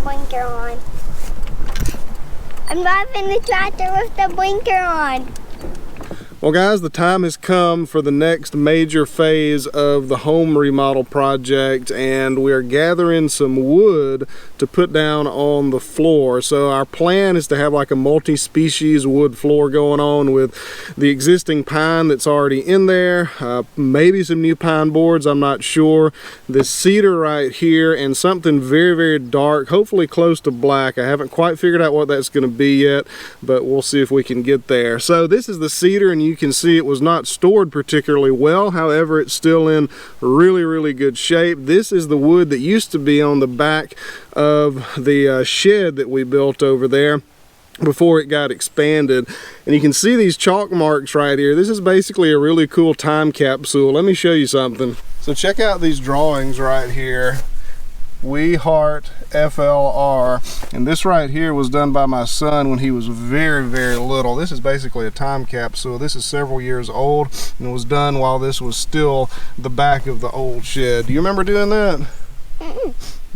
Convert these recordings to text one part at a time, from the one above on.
blinker on. I'm driving the tractor with the blinker on. Well guys, the time has come for the next major phase of the home remodel project, and we are gathering some wood to put down on the floor. So our plan is to have like a multi-species wood floor going on with the existing pine that's already in there, maybe some new pine boards, I'm not sure. This cedar right here and something very, very dark, hopefully close to black. I haven't quite figured out what that's going to be yet, but we'll see if we can get there. So this is the cedar, and you can see it was not stored particularly well. However, it's still in really, really good shape. This is the wood that used to be on the back of the shed that we built over there before it got expanded. And you can see these chalk marks right here. This is basically a really cool time capsule. Let me show you something. So check out these drawings right here. We Heart FLR, and this right here was done by my son when he was very, very little. This is basically a time capsule. This is several years old and was done while this was still the back of the old shed. Do you remember doing that?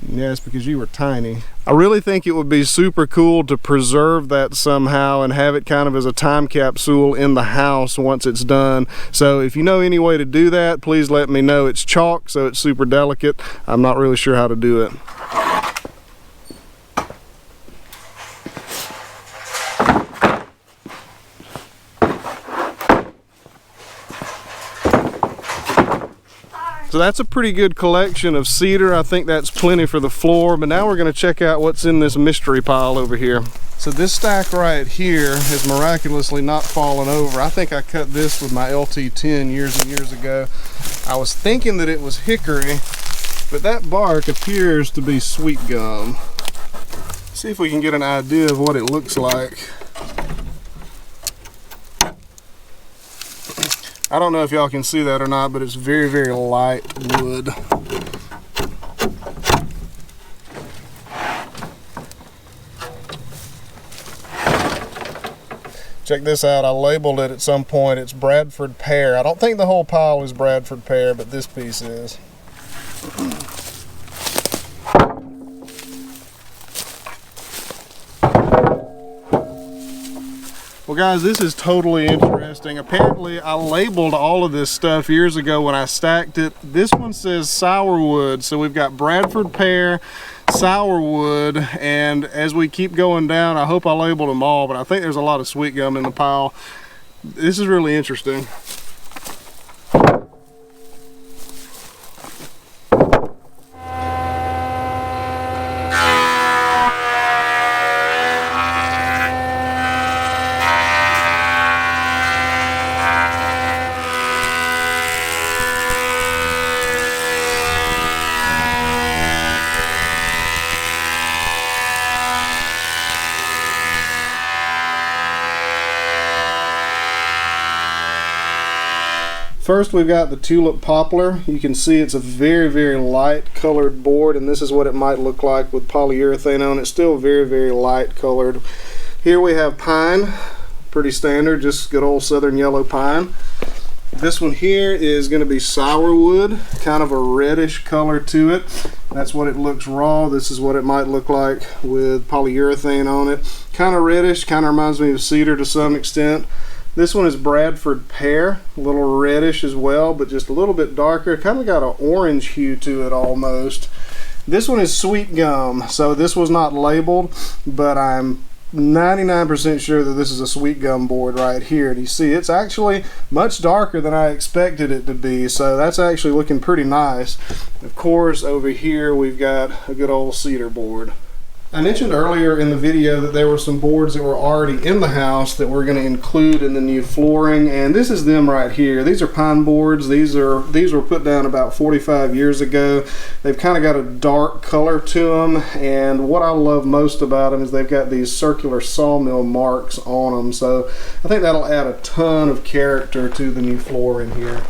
Yes, because you were tiny. I really think it would be super cool to preserve that somehow and have it kind of as a time capsule in the house once it's done. So if you know any way to do that, please let me know. It's chalk, so it's super delicate. I'm not really sure how to do it. So that's a pretty good collection of cedar. I think that's plenty for the floor, but now we're going to check out what's in this mystery pile over here. So this stack right here has miraculously not fallen over. I think I cut this with my LT10 years and years ago. I was thinking that it was hickory, but that bark appears to be sweet gum. See if we can get an idea of what it looks like. I don't know if y'all can see that or not, but it's very, very light wood. Check this out. I labeled it at some point. It's Bradford pear. I don't think the whole pile is Bradford pear, but this piece is. Well guys, this is totally interesting. Apparently I labeled all of this stuff years ago when I stacked it. This one says sourwood, so we've got Bradford pear, sourwood, and as we keep going down, I hope I labeled them all, but I think there's a lot of sweet gum in the pile. This is really interesting. First, we've got the tulip poplar. You can see it's a very, very light colored board, and this is what it might look like with polyurethane on it. Still very, very light colored. Here we have pine, pretty standard, just good old southern yellow pine. This one here is going to be sourwood, kind of a reddish color to it. That's what it looks raw. This is what it might look like with polyurethane on it. Kind of reddish, kind of reminds me of cedar to some extent. This one is Bradford pear, a little reddish as well, but just a little bit darker. Kind of got an orange hue to it almost. This one is sweet gum, so this was not labeled, but I'm 99% sure that this is a sweet gum board right here. And you see it's actually much darker than I expected it to be, so that's actually looking pretty nice. Of course, over here we've got a good old cedar board. I mentioned earlier in the video that there were some boards that were already in the house that we're going to include in the new flooring, and this is them right here. These are pine boards. These were put down about 45 years ago. They've kind of got a dark color to them, and what I love most about them is they've got these circular sawmill marks on them, so I think that'll add a ton of character to the new flooring here.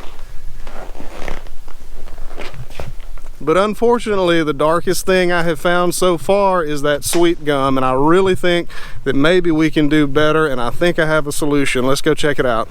But unfortunately, the darkest thing I have found so far is that sweet gum, and I really think that maybe we can do better, and I think I have a solution. Let's go check it out.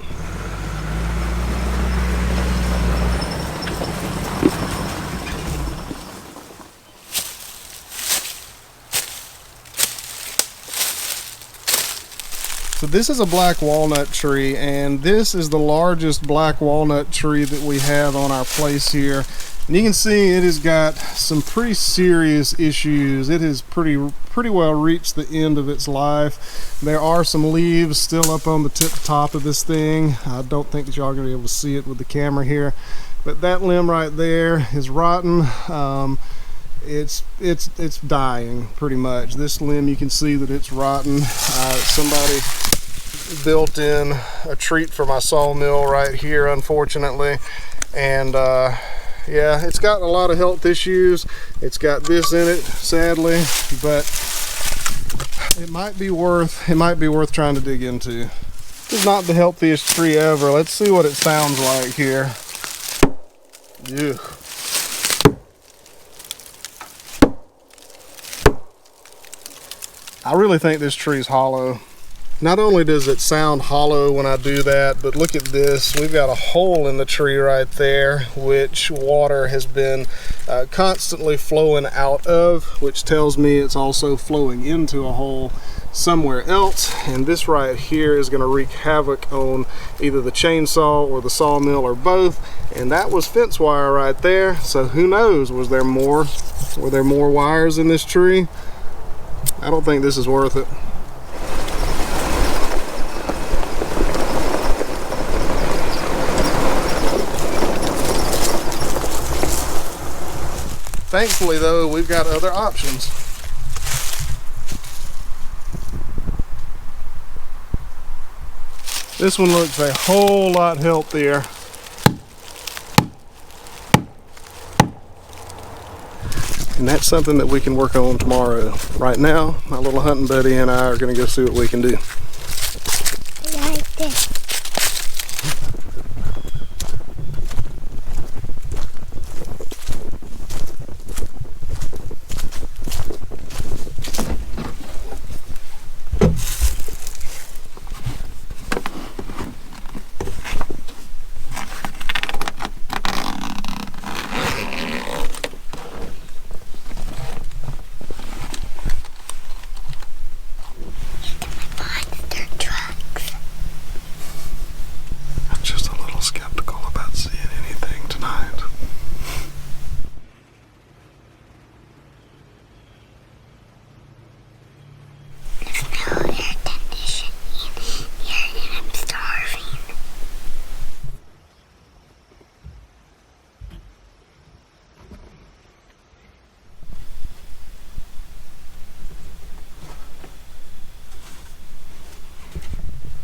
So this is a black walnut tree, and this is the largest black walnut tree that we have on our place here. And you can see it has got some pretty serious issues. It has pretty well reached the end of its life. There are some leaves still up on the top of this thing. I don't think that y'all are going to be able to see it with the camera here, but that limb right there is rotten. It's dying pretty much. This limb, you can see that it's rotten. Somebody built in a treat for my sawmill right here, unfortunately, and yeah, it's got a lot of health issues. It's got this in it, sadly, but it might be worth trying to dig into. This is not the healthiest tree ever. Let's see what it sounds like here. Ew. I really think this tree's hollow. Not only does it sound hollow when I do that, but look at this. We've got a hole in the tree right there, which water has been constantly flowing out of, which tells me it's also flowing into a hole somewhere else. And this right here is going to wreak havoc on either the chainsaw or the sawmill or both. And that was fence wire right there. So who knows? Were there more wires in this tree? I don't think this is worth it. Thankfully though, we've got other options. This one looks a whole lot healthier. And that's something that we can work on tomorrow. Right now, my little hunting buddy and I are going to go see what we can do. Like this.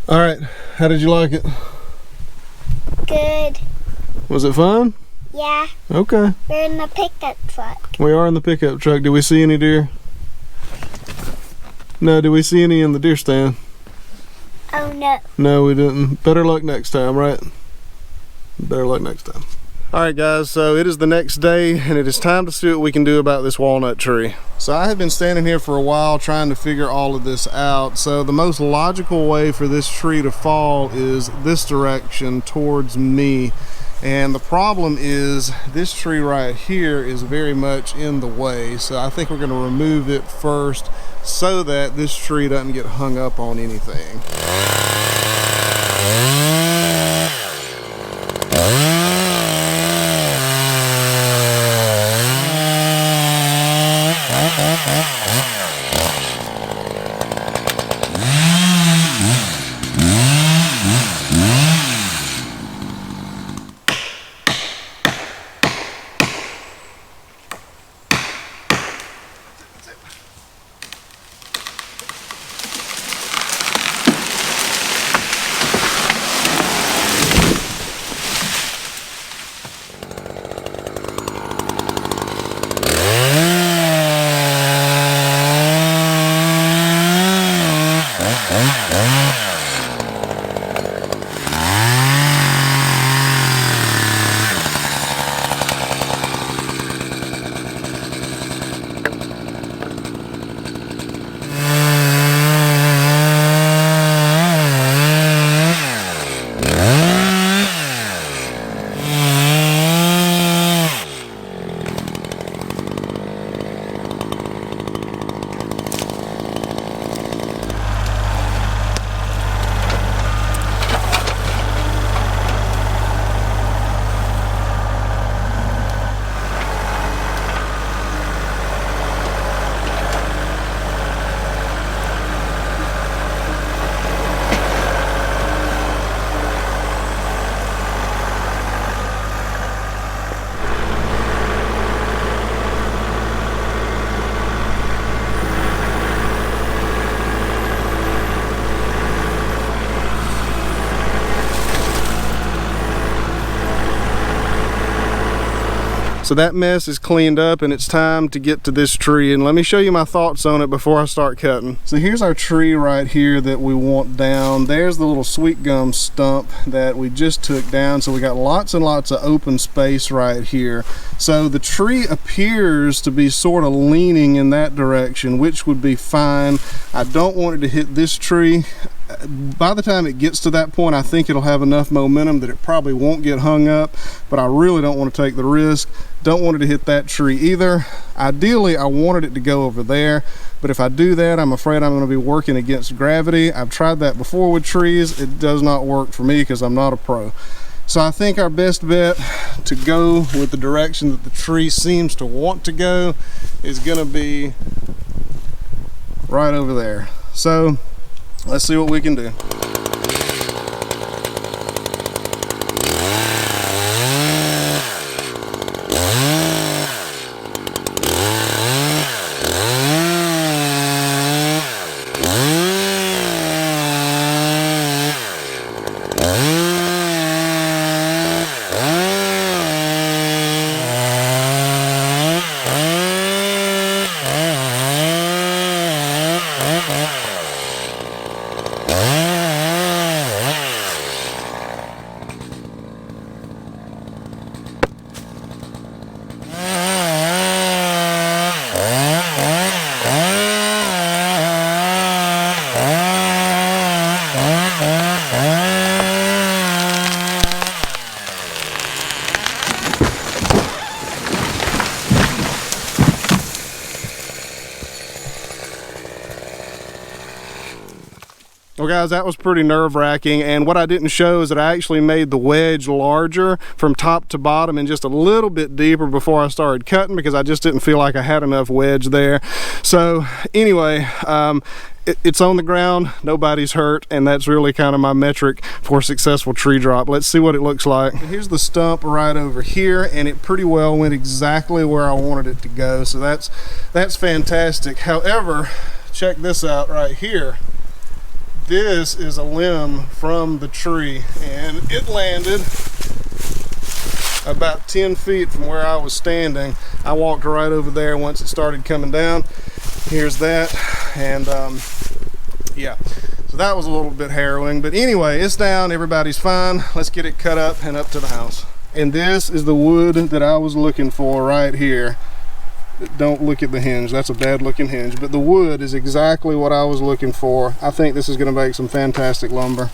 All right, how did you like it? Good. Was it fun? Yeah. Okay. We're in the pickup truck. We are in the pickup truck. Did we see any deer? No, did we see any in the deer stand? Oh no. No, we didn't. Better luck next time, right? Better luck next time. All right guys, so it is the next day and it is time to see what we can do about this walnut tree. So I have been standing here for a while trying to figure all of this out. So the most logical way for this tree to fall is this direction towards me. And the problem is this tree right here is very much in the way. So I think we're going to remove it first so that this tree doesn't get hung up on anything. So that mess is cleaned up and it's time to get to this tree, and let me show you my thoughts on it before I start cutting. So here's our tree right here that we want down. There's the little sweet gum stump that we just took down, so we got lots and lots of open space right here. So the tree appears to be sort of leaning in that direction, which would be fine. I don't want it to hit this tree. By the time it gets to that point, I think it'll have enough momentum that it probably won't get hung up, but I really don't want to take the risk. Don't want it to hit that tree either. Ideally, I wanted it to go over there, but if I do that, I'm afraid I'm going to be working against gravity. I've tried that before with trees. It does not work for me because I'm not a pro. So I think our best bet to go with the direction that the tree seems to want to go is going to be right over there. So let's see what we can do. Well guys, that was pretty nerve-wracking, and what I didn't show is that I actually made the wedge larger from top to bottom and just a little bit deeper before I started cutting because I just didn't feel like I had enough wedge there. So anyway, it's on the ground, nobody's hurt, and that's really kind of my metric for a successful tree drop. Let's see what it looks like. Here's the stump right over here, and it pretty well went exactly where I wanted it to go, so that's fantastic. However, check this out right here. This is a limb from the tree, and it landed about 10 feet from where I was standing. I walked right over there once it started coming down. Here's that, and yeah, so that was a little bit harrowing, but anyway, it's down, everybody's fine. Let's get it cut up and up to the house. And this is the wood that I was looking for right here. Don't look at the hinge, that's a bad looking hinge, but the wood is exactly what I was looking for. I think this is going to make some fantastic lumber.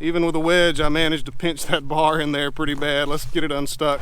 Even with a wedge, I managed to pinch that bar in there pretty bad. Let's get it unstuck.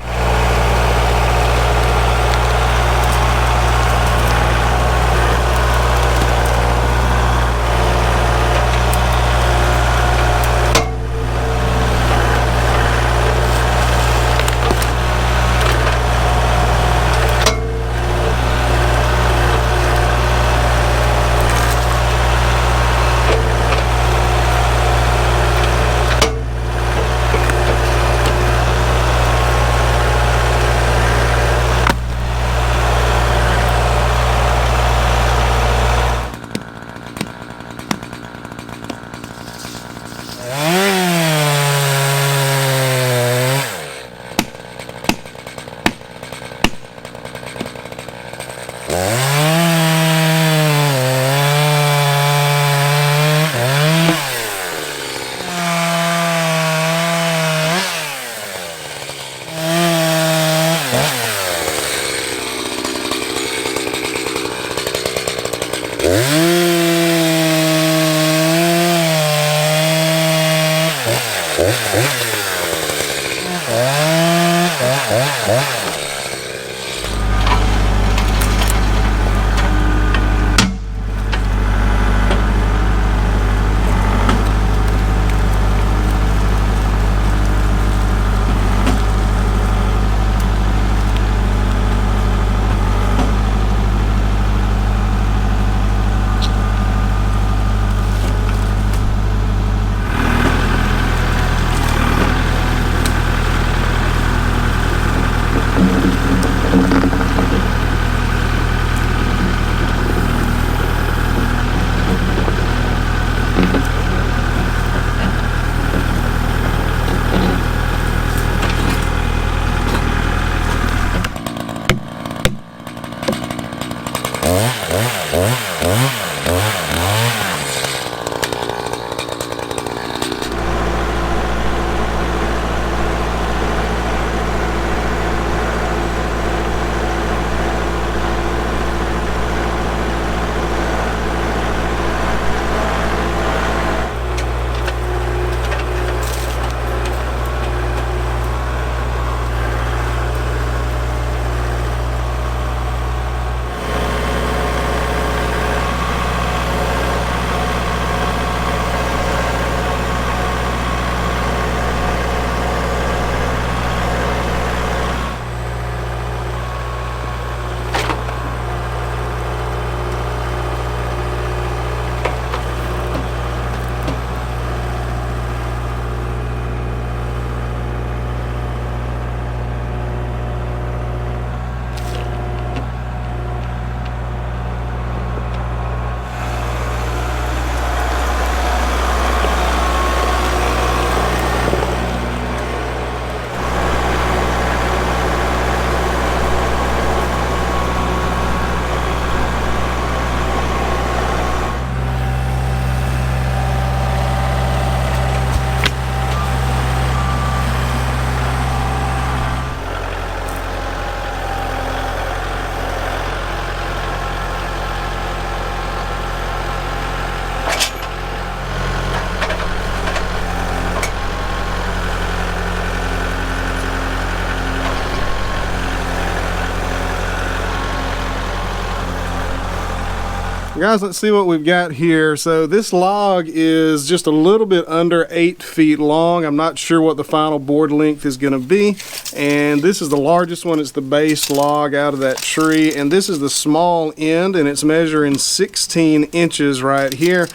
Guys, let's see what we've got here. So this log is just a little bit under 8 feet long. I'm not sure what the final board length is going to be. And this is the largest one. It's the base log out of that tree. And this is the small end, and it's measuring 16 inches right here.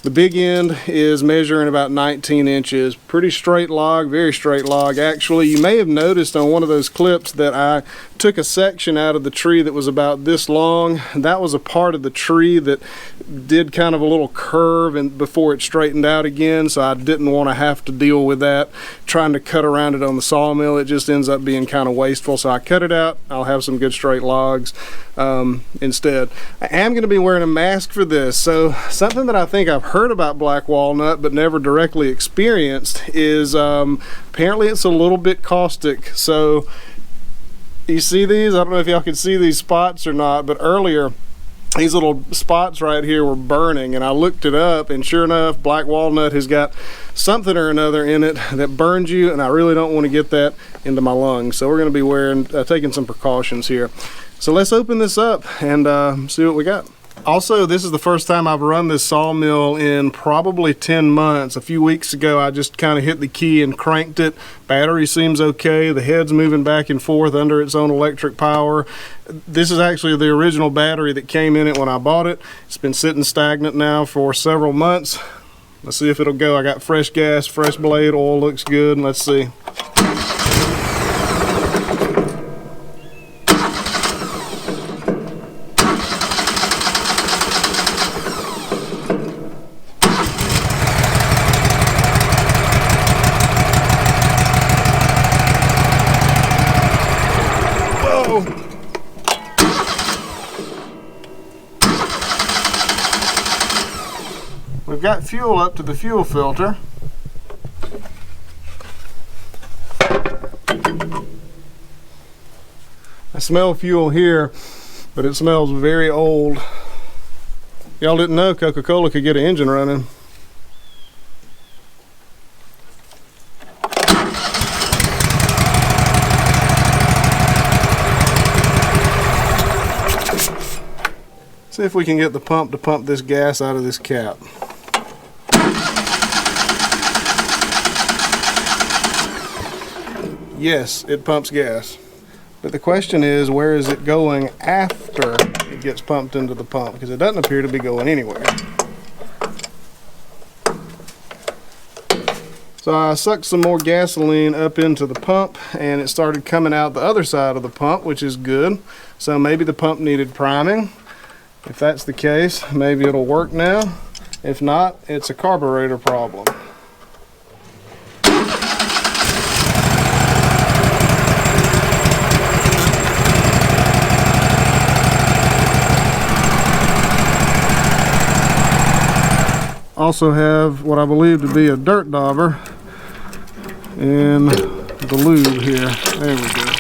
The big end is measuring about 19 inches. Pretty straight log, very straight log. Actually, you may have noticed on one of those clips that I took a section out of the tree that was about this long. That was a part of the tree that did kind of a little curve and before it straightened out again, so I didn't want to have to deal with that. Trying to cut around it on the sawmill, it just ends up being kind of wasteful, so I cut it out. I'll have some good straight logs instead. I am going to be wearing a mask for this, so something that I think I've heard about black walnut but never directly experienced is apparently it's a little bit caustic. So you see these? I don't know if y'all can see these spots or not, but earlier these little spots right here were burning, and I looked it up, and sure enough, black walnut has got something or another in it that burns you, and I really don't want to get that into my lungs. So we're going to be taking some precautions here. So let's open this up and see what we got. Also, this is the first time I've run this sawmill in probably 10 months. A few weeks ago, I just kind of hit the key and cranked it. Battery seems okay. The head's moving back and forth under its own electric power. This is actually the original battery that came in it when I bought it. It's been sitting stagnant now for several months. Let's see if it'll go. I got fresh gas, fresh blade, oil looks good. Let's see. We've got fuel up to the fuel filter. I smell fuel here, but it smells very old. Y'all didn't know Coca-Cola could get an engine running. See if we can get the pump to pump this gas out of this cap. Yes, it pumps gas. But the question is, where is it going after it gets pumped into the pump? Because it doesn't appear to be going anywhere. So I sucked some more gasoline up into the pump and it started coming out the other side of the pump, which is good. So maybe the pump needed priming. If that's the case, maybe it'll work now. If not, it's a carburetor problem. Also have what I believe to be a dirt dauber in the lube here. There we go.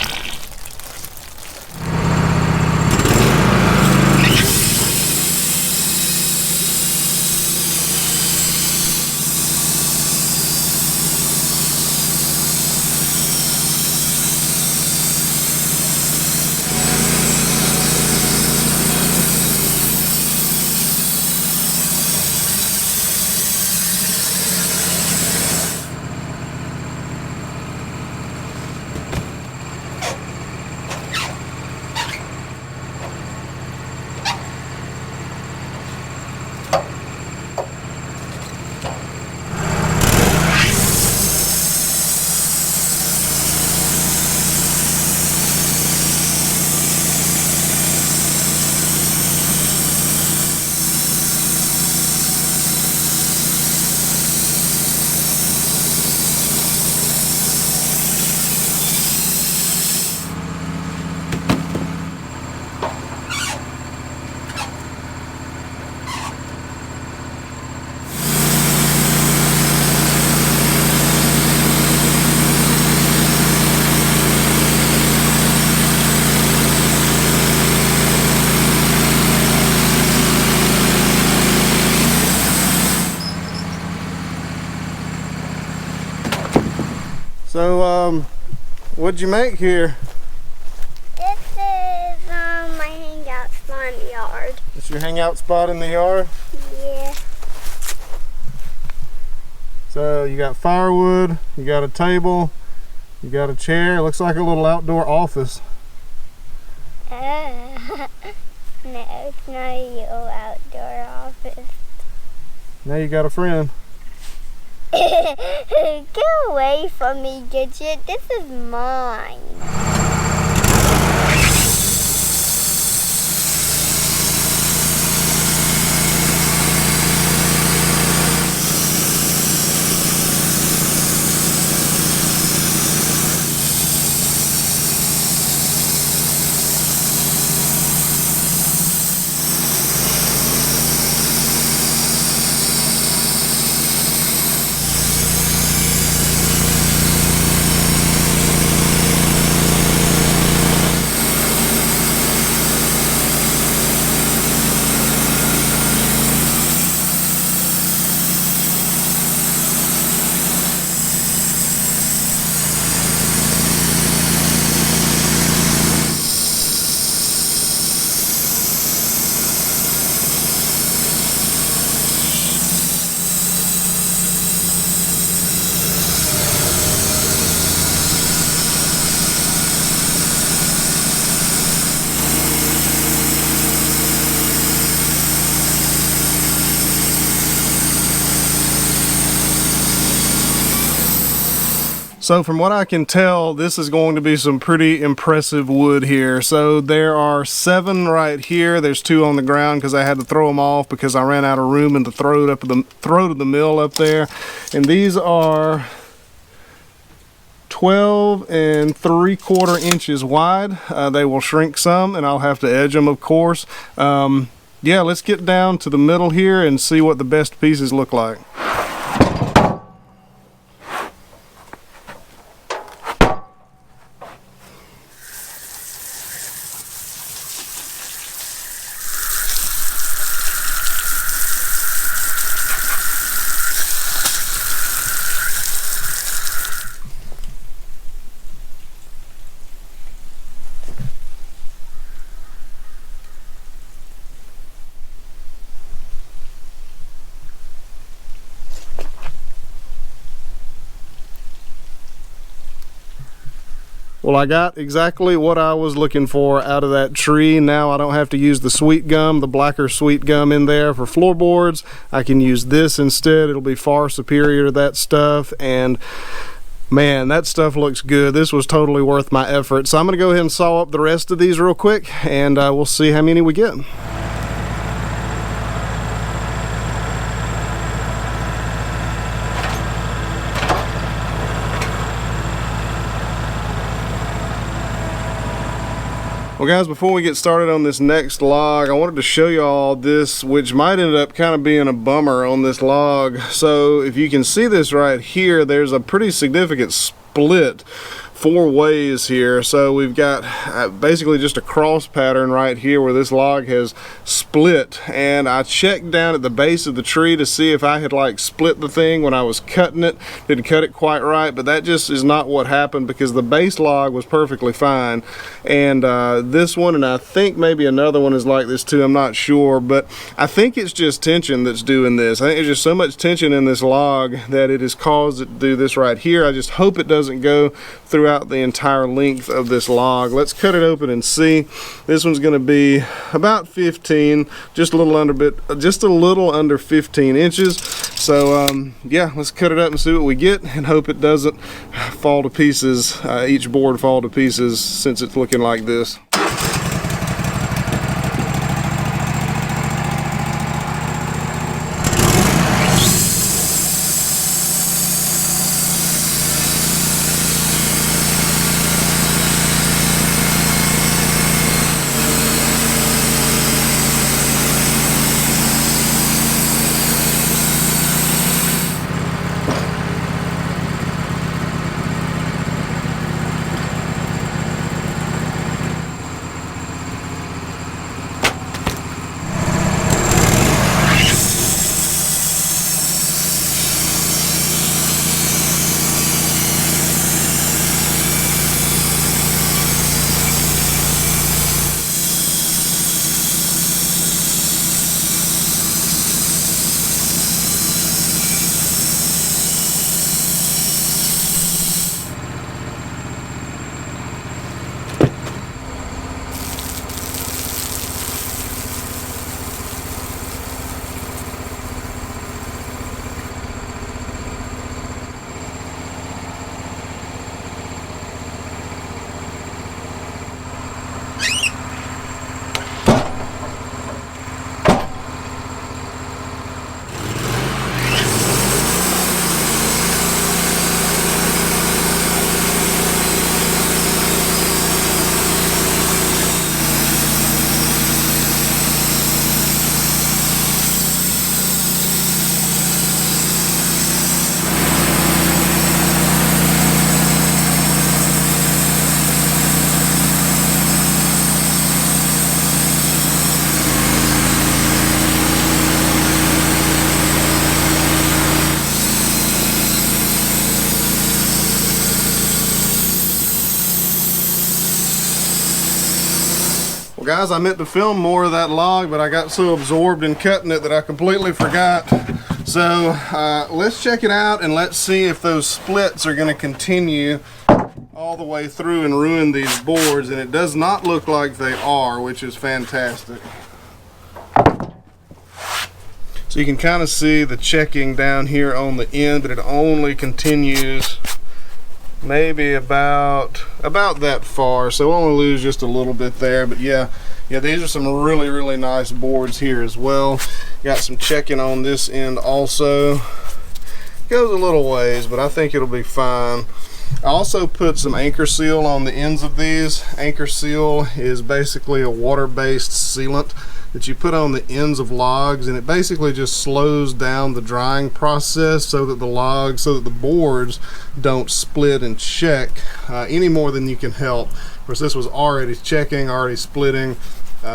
So, what'd you make here? This is my hangout spot in the yard. It's your hangout spot in the yard? Yeah. So you got firewood, you got a table, you got a chair. It looks like a little outdoor office. No, it's not a little outdoor office. Now you got a friend. Get away from me, Gidget. This is mine. So from what I can tell, this is going to be some pretty impressive wood here. So there are 7 right here. There's 2 on the ground because I had to throw them off because I ran out of room in the throat of the mill up there. And these are 12 3/4 inches wide. They will shrink some and I'll have to edge them, of course. Yeah, let's get down to the middle here and see what the best pieces look like. Well, I got exactly what I was looking for out of that tree. Now I don't have to use the sweet gum, the blacker sweet gum in there for floorboards. I can use this instead. It'll be far superior to that stuff, and man, that stuff looks good. This was totally worth my effort. So I'm gonna go ahead and saw up the rest of these real quick, and we'll see how many we get. Well guys, before we get started on this next log, I wanted to show you all this, which might end up kind of being a bummer on this log. So if you can see this right here, there's a pretty significant split 4 ways here. So we've got basically just a cross pattern right here where this log has split, and I checked down at the base of the tree to see if I had like split the thing when I was cutting it. Didn't cut it quite right, but that just is not what happened because the base log was perfectly fine, and this one, and I think maybe another one is like this too, I'm not sure, but I think it's just tension that's doing this. I think there's just so much tension in this log that it has caused it to do this right here. I just hope it doesn't go throughout the entire length of this log. Let's cut it open and see. This one's going to be about 15, just a little under 15 inches. So yeah, let's cut it up and see what we get, and hope it doesn't fall to pieces, each board fall to pieces, since it's looking like this. Well guys, I meant to film more of that log, but I got so absorbed in cutting it that I completely forgot. So let's check it out and let's see if those splits are going to continue all the way through and ruin these boards, and it does not look like they are, which is fantastic. So you can kind of see the checking down here on the end, but it only continues maybe about that far, so we'll only lose just a little bit there. But yeah, these are some really nice boards here as well. Got some checking on this end also. Goes a little ways, but I think it'll be fine. I also put some anchor seal on the ends of these. Anchor seal is basically a water-based sealant that you put on the ends of logs, and it basically just slows down the drying process so that the boards don't split and check any more than you can help. Of course, this was already checking, already splitting.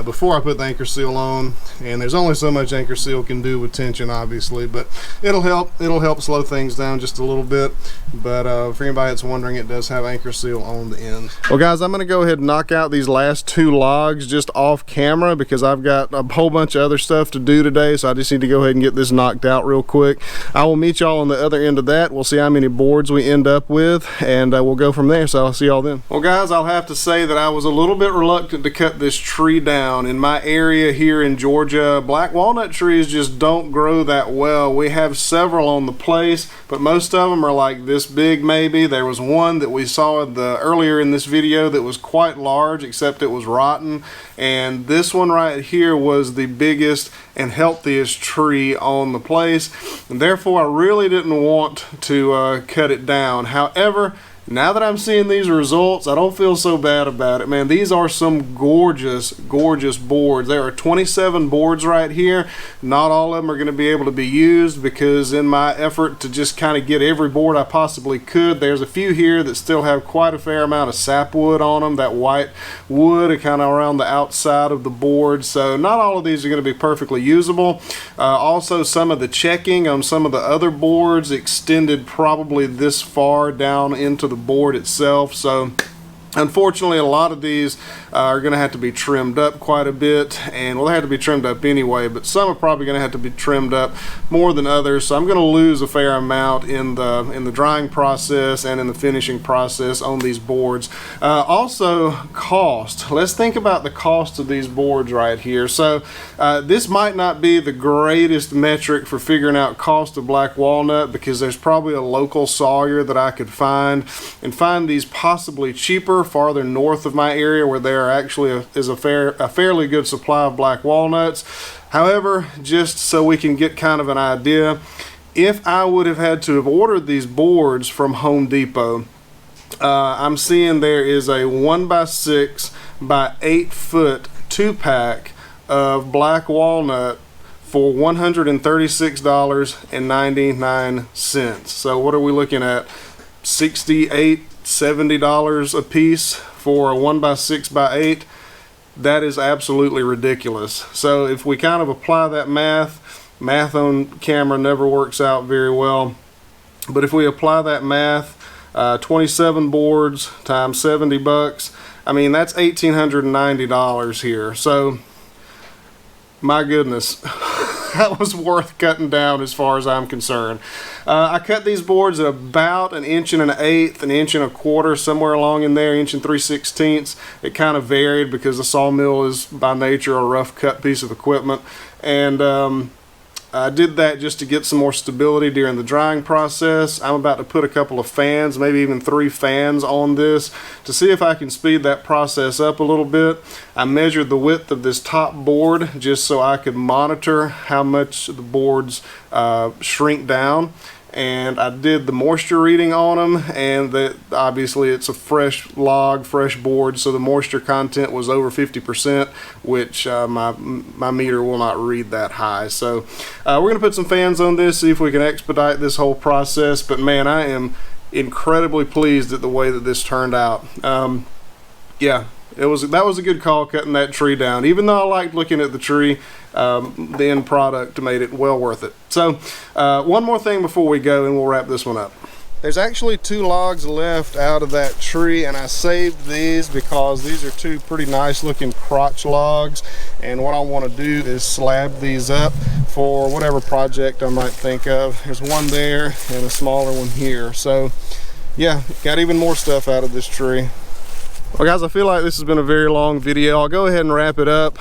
before I put the anchor seal on. And there's only so much anchor seal can do with tension, obviously, but it'll help slow things down just a little bit. But for anybody that's wondering, it does have anchor seal on the end. Well guys, I'm gonna go ahead and knock out these last 2 logs just off camera because I've got a whole bunch of other stuff to do today, so I just need to go ahead and get this knocked out real quick. I will meet y'all on the other end of that. We'll see how many boards we end up with, and we'll go from there. So I'll see y'all then. Well guys, I'll have to say that I was a little bit reluctant to cut this tree down. In my area here in Georgia, black walnut trees just don't grow that well. We have several on the place, but most of them are like this big maybe. There was one that we saw earlier in this video that was quite large, except it was rotten, and this one right here was the biggest and healthiest tree on the place, and therefore I really didn't want to cut it down. However, now that I'm seeing these results, I don't feel so bad about it, man. These are some gorgeous, gorgeous boards. There are 27 boards right here. Not all of them are going to be able to be used because in my effort to just kind of get every board I possibly could, there's a few here that still have quite a fair amount of sapwood on them, that white wood kind of around the outside of the board. So not all of these are going to be perfectly usable. Also, some of the checking on some of the other boards extended probably this far down into the board itself, so unfortunately a lot of these are going to have to be trimmed up quite a bit, and well, they have to be trimmed up anyway, but some are probably going to have to be trimmed up more than others, so I'm going to lose a fair amount in the drying process and in the finishing process on these boards. Also, cost. Let's think about the cost of these boards right here. So this might not be the greatest metric for figuring out cost of black walnut because there's probably a local sawyer that I could find these possibly cheaper farther north of my area where there actually is a fairly good supply of black walnuts. However, just so we can get kind of an idea, if I would have had to have ordered these boards from Home Depot, I'm seeing there is a 1x6 by 8 foot 2-pack of black walnut for $136.99. So what are we looking at? $68–$70 a piece for a 1x6 by 8. That is absolutely ridiculous. So if we kind of apply that math on camera never works out very well, but if we apply that math, 27 boards times 70 bucks, I mean that's $1,890 here. So my goodness, that was worth cutting down as far as I'm concerned. I cut these boards at about 1 1/8 inches, 1 1/4 inches, somewhere along in there, 1 3/16 inches. It kind of varied because the sawmill is by nature a rough cut piece of equipment, and I did that just to get some more stability during the drying process. I'm about to put a couple of fans, maybe even 3 fans on this to see if I can speed that process up a little bit. I measured the width of this top board just so I could monitor how much the boards shrink down, and I did the moisture reading on them, and that obviously it's a fresh log, fresh board, so the moisture content was over 50%, which my meter will not read that high. So we're gonna put some fans on this, see if we can expedite this whole process. But man, I am incredibly pleased at the way that this turned out. Yeah, that was a good call cutting that tree down. Even though I liked looking at the tree, the end product made it well worth it. So one more thing before we go and we'll wrap this one up. There's actually 2 logs left out of that tree, and I saved these because these are 2 pretty nice looking crotch logs, and what I want to do is slab these up for whatever project I might think of. There's one there and a smaller one here. So yeah, got even more stuff out of this tree. Well guys, I feel like this has been a very long video. I'll go ahead and wrap it up.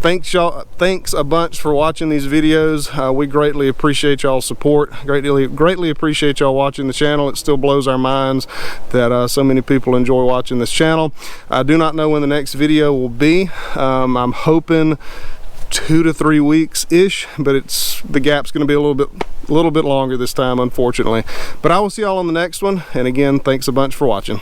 Thanks a bunch for watching these videos. We greatly appreciate y'all's support. Greatly appreciate y'all watching the channel. It still blows our minds that so many people enjoy watching this channel. I do not know when the next video will be. I'm hoping 2 to 3 weeks ish, but the gap's going to be a little bit longer this time, unfortunately. But I will see y'all on the next one, and again, thanks a bunch for watching.